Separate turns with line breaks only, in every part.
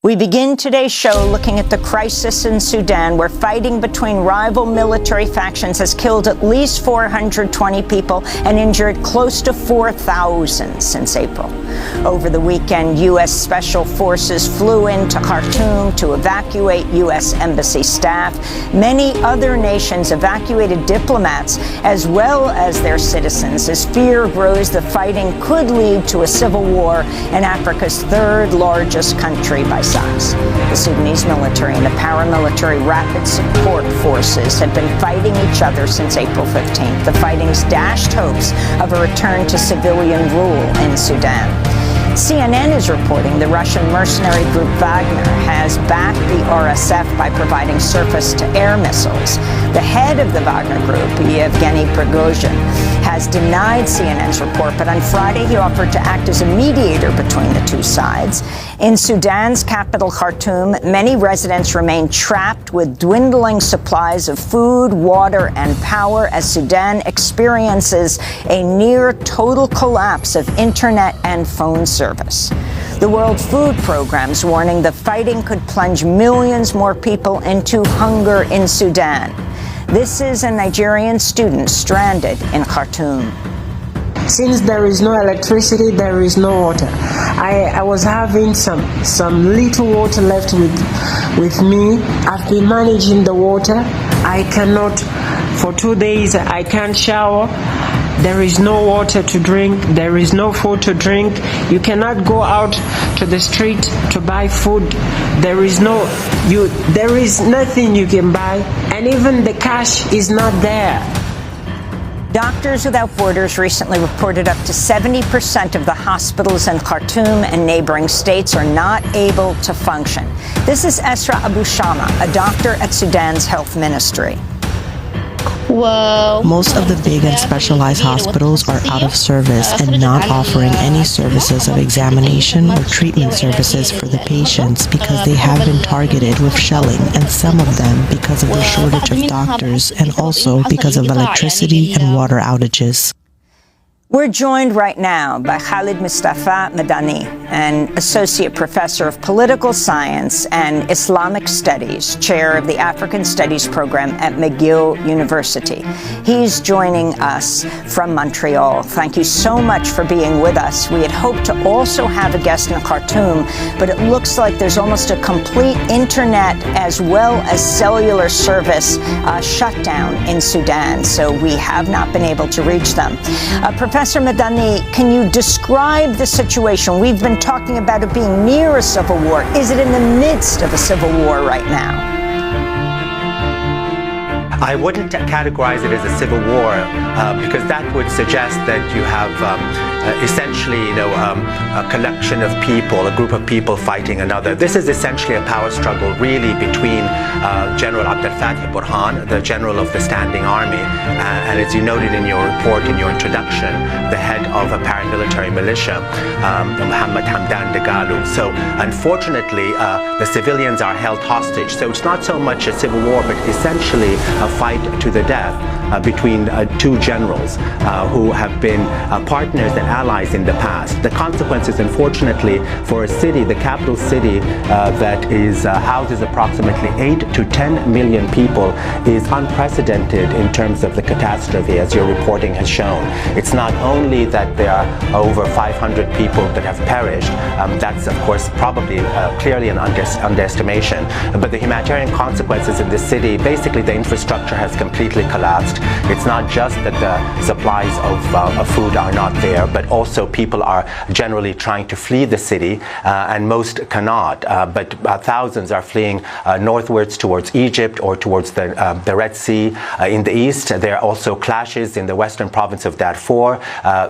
We begin today's show looking at the crisis in Sudan, where fighting between rival military factions has killed at least 420 people and injured close to 4,000 since April. Over the weekend, U.S. Special Forces flew into Khartoum to evacuate U.S. Embassy staff. Many other nations evacuated diplomats as well as their citizens, as fear grows the fighting could lead to a civil war in Africa's third largest country by size. The Sudanese military and the paramilitary rapid support forces have been fighting each other since April 15th. The fighting's dashed hopes of a return to civilian rule in Sudan. CNN is reporting the Russian mercenary group Wagner has backed the RSF by providing surface-to-air missiles. The head of the Wagner group, Yevgeny Prigozhin, has denied CNN's report, but on Friday he offered to act as a mediator between the two sides. In Sudan's capital, Khartoum, many residents remain trapped with dwindling supplies of food, water, and power as Sudan experiences a near total collapse of internet and phone service. The World Food Programme's warning the fighting could plunge millions more people into hunger in Sudan. This is a Nigerian student stranded in Khartoum.
Since there is no electricity, there is no water. I was having some little water left with me. I've been managing the water. I cannot, for 2 days, I can't shower. There is no water to drink. There is no food to drink. You cannot go out to the street to buy food. There is nothing you can buy, and even the cash is not there.
Doctors Without Borders recently reported up to 70% of the hospitals in Khartoum and neighboring states are not able to function. This is Esra Abu Shama, a doctor at Sudan's health ministry.
Most of the big and specialized hospitals are out of service and not offering any services of examination or treatment services for the patients because they have been targeted with shelling, and some of them because of the shortage of doctors and also because of electricity and water outages.
We're joined right now by Khalid Mustafa Madani, an associate professor of political science and Islamic studies, chair of the African Studies program at McGill University. He's joining us from Montreal. Thank you so much for being with us. We had hoped to also have a guest in Khartoum, but it looks like there's almost a complete internet as well as cellular service shutdown in Sudan, so we have not been able to reach them. Professor Madani, can you describe the situation? We've been talking about it being near a civil war. Is it in the midst of a civil war right now?
I wouldn't categorize it as a civil war because that would suggest that you have essentially, a collection of people, a group of people fighting another. This is essentially a power struggle really between General Abdel Fattah Burhan, the general of the standing army, and as you noted in your report, in your introduction, the head of a paramilitary militia, Mohammed Hamdan Dagalo. So unfortunately, the civilians are held hostage. So it's not so much a civil war, but essentially a fight to the death between two generals who have been partners and allies in the past. The consequences, unfortunately, for a city, the capital city that houses approximately 8 to 10 million people is unprecedented in terms of the catastrophe, as your reporting has shown. It's not only that there are over 500 people that have perished, that's of course probably clearly an underestimation, but the humanitarian consequences in the city, basically the infrastructure has completely collapsed. It's not just that the supplies of food are not there, but also people are generally trying to flee the city, and most cannot, but thousands are fleeing northwards towards Egypt or towards the Red Sea. In the east, there are also clashes in the western province of Darfur.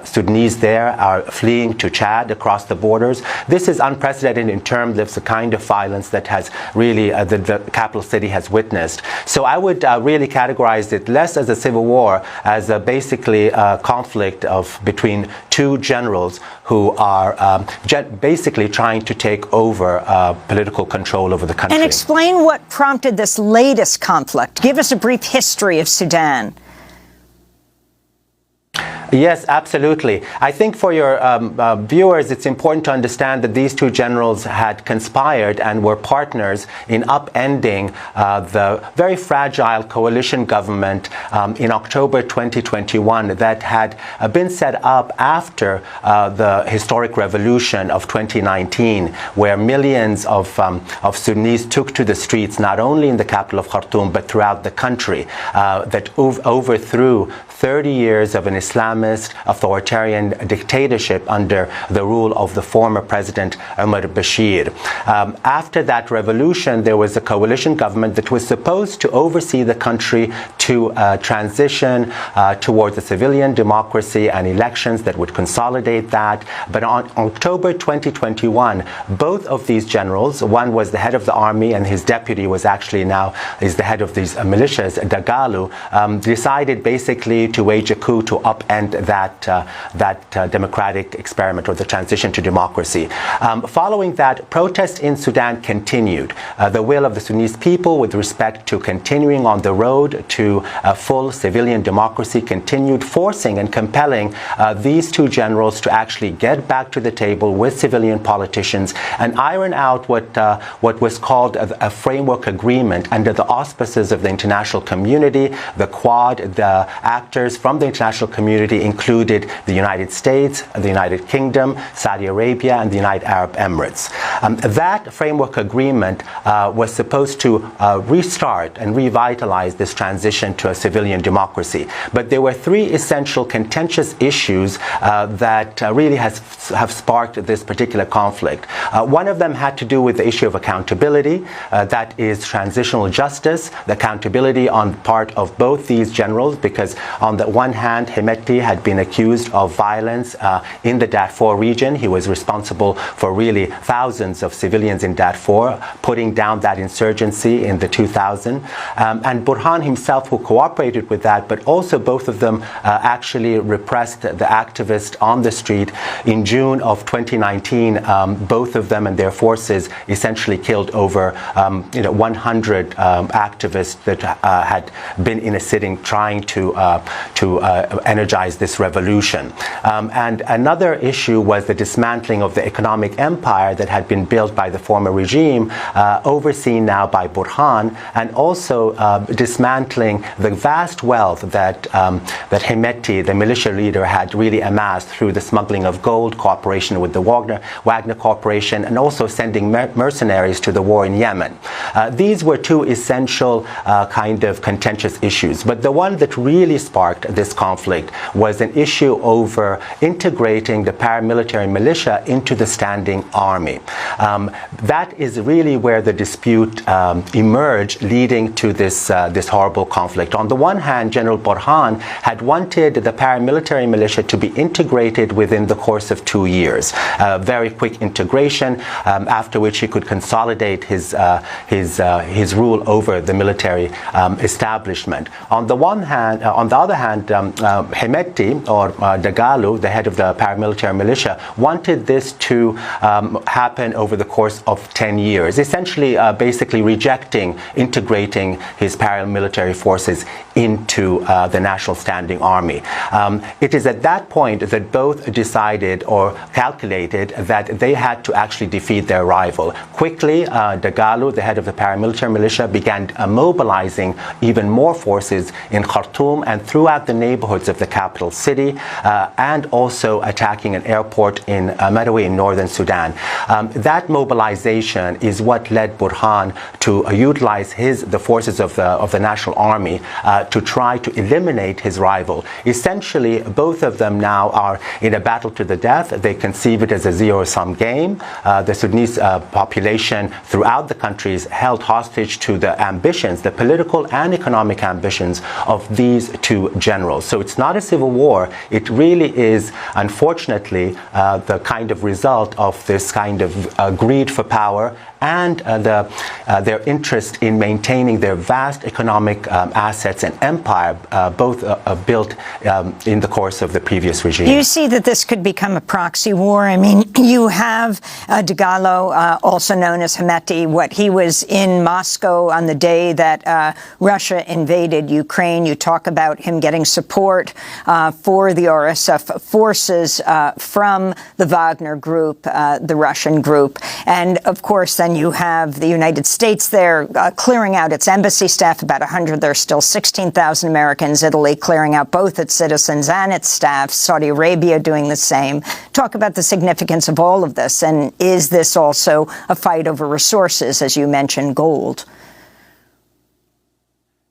Sudanese there are fleeing to Chad across the borders. This is unprecedented in terms of the kind of violence that has really the capital city has witnessed. So I would really categorize it less as a civil war, as basically a conflict between two generals who are basically trying to take over political control over the country.
And explain what prompted this latest conflict. Give us a brief history of Sudan.
Yes, absolutely. I think for your viewers, it's important to understand that these two generals had conspired and were partners in upending the very fragile coalition government in October 2021 that had been set up after the historic revolution of 2019, where millions of Sunnis took to the streets, not only in the capital of Khartoum, but throughout the country, that overthrew 30 years of an Islamist authoritarian dictatorship under the rule of the former president Omar Bashir. After that revolution, there was a coalition government that was supposed to oversee the country to transition towards a civilian democracy and elections that would consolidate that. But on October 2021, both of these generals, one was the head of the army and his deputy was actually now is the head of these militias, Dagalu, decided basically to wage a coup to upend that democratic experiment or the transition to democracy. Following that, protests in Sudan continued. The will of the Sudanese people with respect to continuing on the road to full civilian democracy continued, forcing and compelling these two generals to actually get back to the table with civilian politicians and iron out what was called a framework agreement under the auspices of the international community. The Quad, the actors from the international community included the United States, the United Kingdom, Saudi Arabia, and the United Arab Emirates. That framework agreement was supposed to restart and revitalize this transition to a civilian democracy. But there were three essential contentious issues that really have sparked this particular conflict. One of them had to do with the issue of accountability, that is transitional justice, the accountability on part of both these generals, because on the one hand, Hemeti had been accused of violence in the Darfur region. He was responsible for really thousands of civilians in Darfur, putting down that insurgency in the 2000s. And Burhan himself, who cooperated with that, but also both of them actually repressed the activists on the street. In June of 2019, both of them and their forces essentially killed over 100 activists that had been in a sitting trying to energize this revolution. And another issue was the dismantling of the economic empire that had been built by the former regime, overseen now by Burhan, and also dismantling the vast wealth that Hemeti, the militia leader, had really amassed through the smuggling of gold, cooperation with the Wagner Corporation, and also sending mercenaries to the war in Yemen. These were two essential kind of contentious issues. But the one that really sparked this conflict was an issue over integrating the paramilitary militia into the standing army. That is really where the dispute emerged, leading to this horrible conflict. On the one hand, General Burhan had wanted the paramilitary militia to be integrated within the course of 2 years. Very quick integration, after which he could consolidate his rule over the military establishment. On the other hand, Hemeti, or Dagalu, the head of the paramilitary militia, wanted this to happen over the course of 10 years, essentially basically rejecting integrating his paramilitary forces into the national standing army. It is at that point that both decided or calculated that they had to actually defeat their rival. Quickly, Dagalu, the head of the paramilitary militia, began mobilizing even more forces in Khartoum and throughout the neighborhoods of the capital city, and also attacking an airport in Merowe in northern Sudan. That mobilization is what led Burhan to utilize the forces of the national army to try to eliminate his rival. Essentially, both of them now are in a battle to the death. They conceive it as a zero-sum game. The Sudanese population throughout the country is held hostage to the ambitions, the political and economic ambitions of these two generals. So it's not a civil war. It really is, unfortunately, the kind of result of this kind of greed for power and their interest in maintaining their vast economic assets and empire, both built in the course of the previous regime.
Do you see that this could become a proxy war? I mean, you have Dagalo, also known as Hemeti. He was in Moscow on the day that Russia invaded Ukraine. You talk about him getting support for the RSF forces from the Wagner group, the Russian group. And, of course, then you have the United States there clearing out its embassy staff, about 100. There are still 16,000 Americans. Italy clearing out both its citizens and its staff. Saudi Arabia doing the same. Talk about the significance of all of this. And is this also a fight over resources, as you mentioned, gold?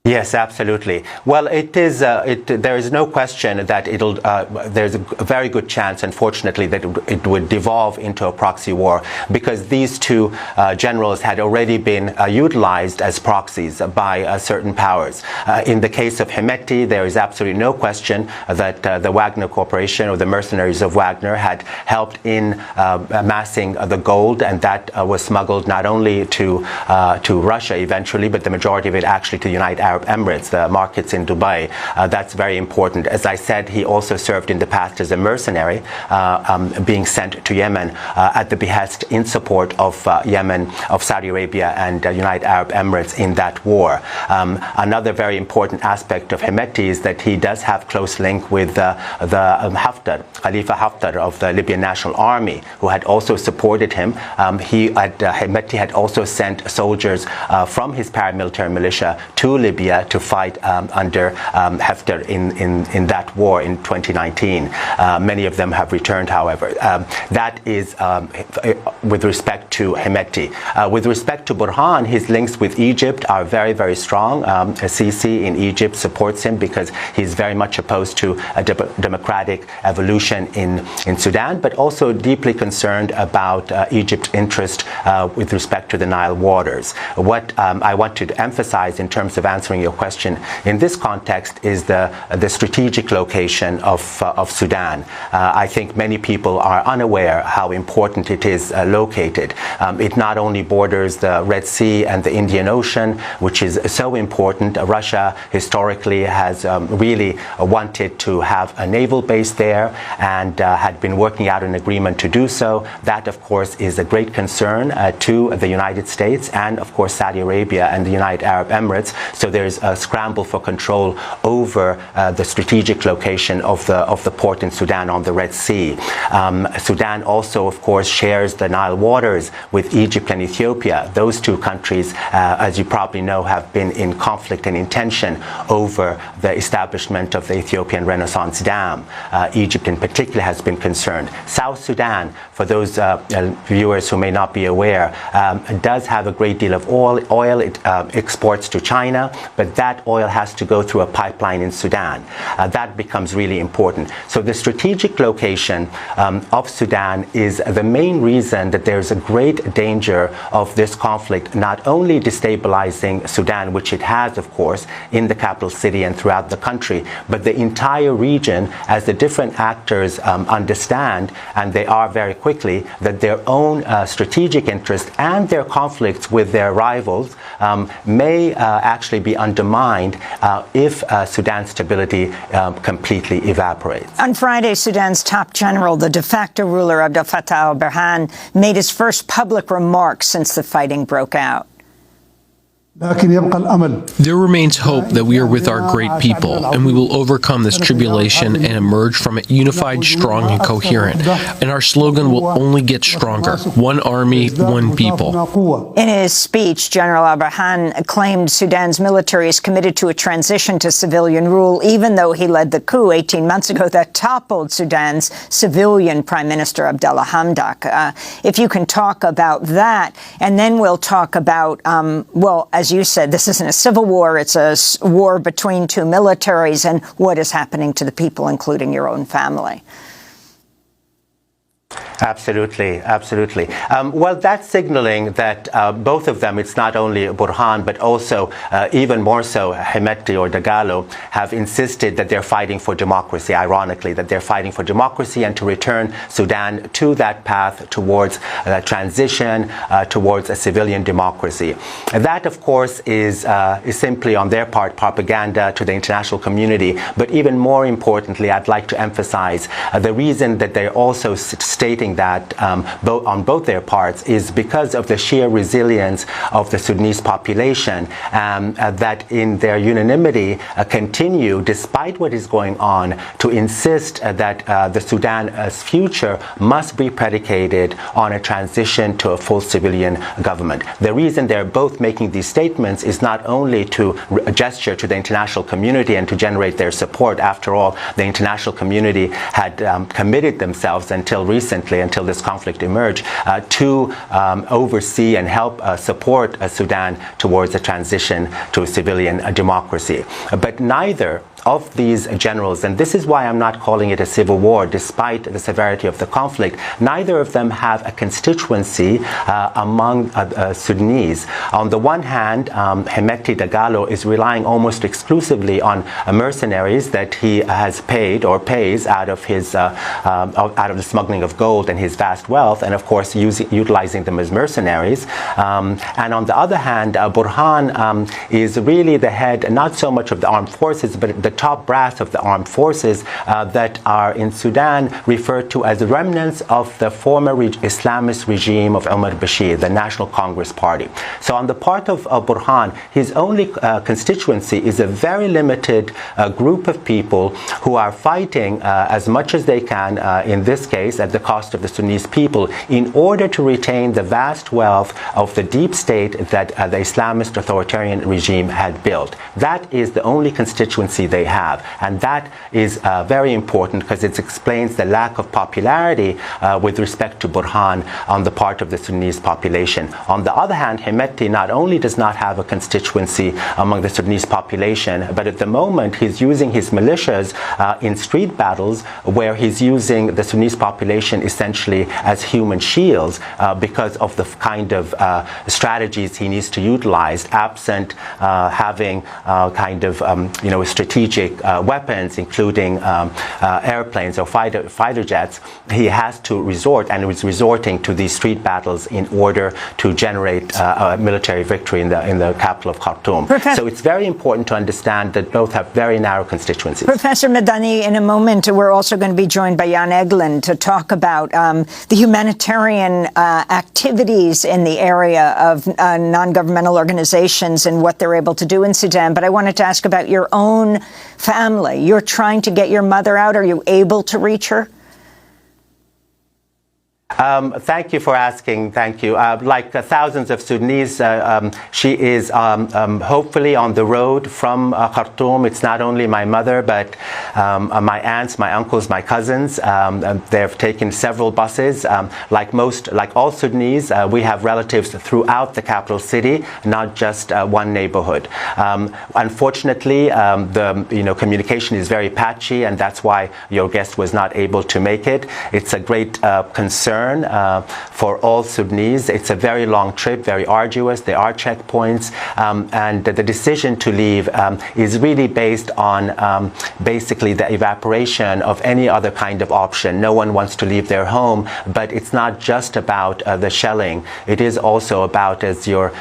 Yes, absolutely. Well, it is. There is no question that there's a very good chance, unfortunately, that it would devolve into a proxy war, because these two generals had already been utilized as proxies by certain powers. In the case of Hemeti, there is absolutely no question that the Wagner Corporation, or the mercenaries of Wagner, had helped in amassing the gold, and that was smuggled not only to Russia eventually, but the majority of it actually to the United Arab Emirates, the markets in Dubai. That's very important. As I said, he also served in the past as a mercenary, being sent to Yemen at the behest, in support of Yemen, of Saudi Arabia and United Arab Emirates in that war. Another very important aspect of Hemeti is that he does have close link with the Haftar, Khalifa Haftar of the Libyan National Army, who had also supported him. Hemeti had also sent soldiers from his paramilitary militia to Libya to fight under Haftar in that war in 2019. Many of them have returned, however. That is with respect to Hemeti. With respect to Burhan, his links with Egypt are very, very strong. Sisi in Egypt supports him because he's very much opposed to a democratic evolution in Sudan, but also deeply concerned about Egypt's interest with respect to the Nile waters. What I want to emphasize in terms of answering your question in this context is the strategic location of Sudan. I think many people are unaware how important it is located. It not only borders the Red Sea and the Indian Ocean, which is so important. Russia historically has really wanted to have a naval base there and had been working out an agreement to do so. That, of course, is a great concern to the United States and, of course, Saudi Arabia and the United Arab Emirates. So there's a scramble for control over the strategic location of the port in Sudan on the Red Sea. Sudan also, of course, shares the Nile waters with Egypt and Ethiopia. Those two countries, as you probably know, have been in conflict and in tension over the establishment of the Ethiopian Renaissance Dam. Egypt in particular has been concerned. South Sudan, for those viewers who may not be aware, does have a great deal of oil. It exports to China, but that oil has to go through a pipeline in Sudan. That becomes really important. So the strategic location of Sudan is the main reason that there's a great danger of this conflict not only destabilizing Sudan, which it has, of course, in the capital city and throughout the country, but the entire region, as the different actors understand, and they are very quickly, that their own strategic interests and their conflicts with their rivals may actually be undermined if Sudan's stability completely evaporates.
On Friday, Sudan's top general, the de facto ruler Abdel Fattah al-Burhan, made his first public remarks since the fighting broke out.
There remains hope that we are with our great people, and we will overcome this tribulation and emerge from it unified, strong, and coherent. And our slogan will only get stronger: one army, one people.
In his speech, General al-Burhan claimed Sudan's military is committed to a transition to civilian rule, even though he led the coup 18 months ago that toppled Sudan's civilian Prime Minister Abdallah Hamdok. If you can talk about that, and then we'll talk about, as you said, this isn't a civil war, it's a war between two militaries, and what is happening to the people, including your own family.
Absolutely, absolutely. Well, that's signaling that both of them, it's not only Burhan, but also even more so Hemeti or Dagalo, have insisted that they're fighting for democracy, ironically, that they're fighting for democracy and to return Sudan to that path towards transition, towards a civilian democracy. That, of course, is simply on their part propaganda to the international community. But even more importantly, I'd like to emphasize the reason that they're also stating that on both their parts is because of the sheer resilience of the Sudanese population that in their unanimity continue, despite what is going on, to insist that the Sudan's future must be predicated on a transition to a full civilian government. The reason they're both making these statements is not only to gesture to the international community and to generate their support. After all, the international community had committed themselves until recently, until this conflict emerged, to oversee and help support Sudan towards a transition to a civilian democracy. But neither of these generals, and this is why I'm not calling it a civil war despite the severity of the conflict, neither of them have a constituency among Sudanese. On the one hand, Hemeti Dagalo is relying almost exclusively on mercenaries that he has paid or pays out of his out of the smuggling of gold and his vast wealth, and of course utilizing them as mercenaries. And on the other hand, Burhan is really the head, not so much of the armed forces, but the top brass of the armed forces that are in Sudan referred to as remnants of the former Islamist regime of Omar Bashir, the National Congress Party. So on the part of Burhan, his only constituency is a very limited group of people who are fighting as much as they can, in this case at the cost of the Sudanese people, in order to retain the vast wealth of the deep state that the Islamist authoritarian regime had built. That is the only constituency they have, and that is very important because it explains the lack of popularity with respect to Burhan on the part of the Sudanese population. On the other hand, Hemeti not only does not have a constituency among the Sudanese population, but at the moment he's using his militias in street battles where he's using the Sudanese population essentially as human shields because of the kind of strategies he needs to utilize, absent having kind of strategic weapons, including airplanes or fighter jets. He has to resort, and is resorting to these street battles in order to generate a military victory in the capital of Khartoum. So it's very important to understand that both have very narrow constituencies.
Professor Madani, in a moment, we're also going to be joined by Jan Egeland to talk about the humanitarian activities in the area of non-governmental organizations and what they're able to do in Sudan. But I wanted to ask about your own family. You're trying to get your mother out. Are you able to reach her?
Thank you for asking. Thank you. Like thousands of Sudanese, she is hopefully on the road from Khartoum. It's not only my mother, but my aunts, my uncles, my cousins. They've taken several buses. Like all Sudanese, we have relatives throughout the capital city, not just one neighborhood. Unfortunately, the communication is very patchy, and that's why your guest was not able to make it. It's a great concern for all Sudanese. It's a very long trip, very arduous. There are checkpoints, and the decision to leave is really based on basically the evaporation of any other kind of option. No one wants to leave their home, but it's not just about the shelling. It is also about, as your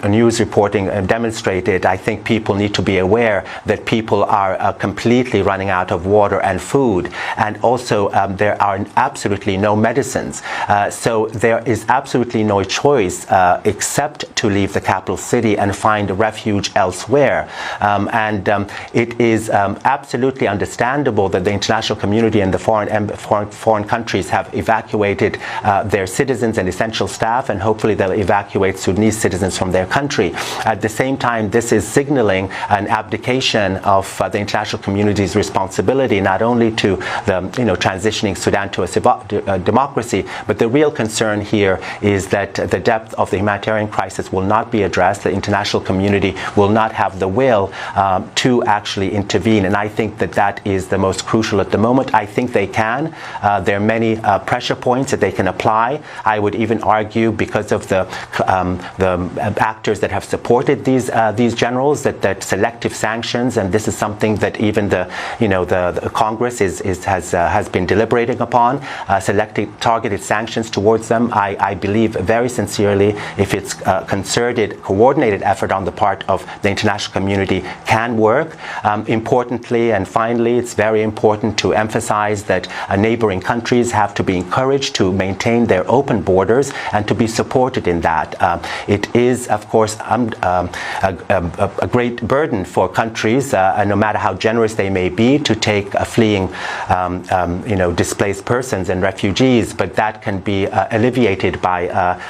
news reporting demonstrated, I think people need to be aware that people are completely running out of water and food, and also there are absolutely no medicines. So there is absolutely no choice except to leave the capital city and find refuge elsewhere. It is absolutely understandable that the international community and the foreign countries have evacuated their citizens and essential staff, and hopefully they'll evacuate Sudanese citizens from their country. At the same time, this is signaling an abdication of the international community's responsibility, not only to the transitioning Sudan to a democracy, but the real concern here is that the depth of the humanitarian crisis crisis will not be addressed, the international community will not have the will to actually intervene. And I think that that is the most crucial at the moment. I think they can. There are many pressure points that they can apply. I would even argue, because of the actors that have supported these generals, that selective sanctions, and this is something that even the Congress has been deliberating upon, selecting targeted sanctions towards them. I believe very sincerely, if it's a concerted, coordinated effort on the part of the international community, can work. Importantly and finally, it's very important to emphasize that neighboring countries have to be encouraged to maintain their open borders and to be supported in that. It is, of course, a great burden for countries, no matter how generous they may be, to take fleeing, displaced persons and refugees, but that can be alleviated by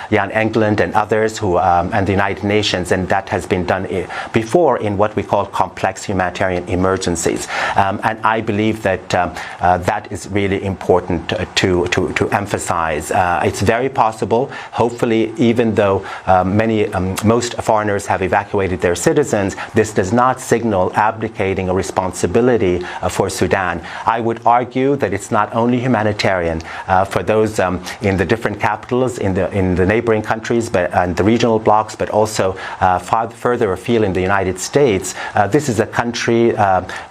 Jan England and others and the United Nations, and that has been done before in what we call complex humanitarian emergencies. And I believe that that is really important to emphasize. It's very possible, hopefully, even though most foreigners have evacuated their citizens, this does not signal abdicating a responsibility for Sudan. I would argue that it's not only humanitarian for those in the different capitals in the neighboring countries, and the regional blocs, but also further afield in the United States. This is a country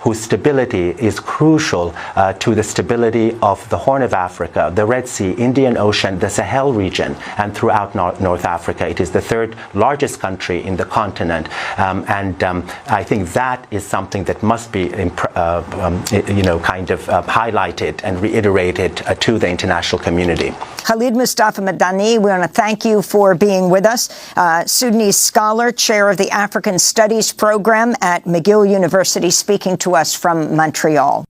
whose stability is crucial to the stability of the Horn of Africa, the Red Sea, Indian Ocean, the Sahel region, and throughout North Africa. It is the third largest country in the continent, and I think that is something that must be highlighted and reiterated to the international community.
Khalid Mustafa Madani, we want to thank you for being with us. Sudanese scholar, chair of the African Studies program at McGill University, speaking to us from Montreal.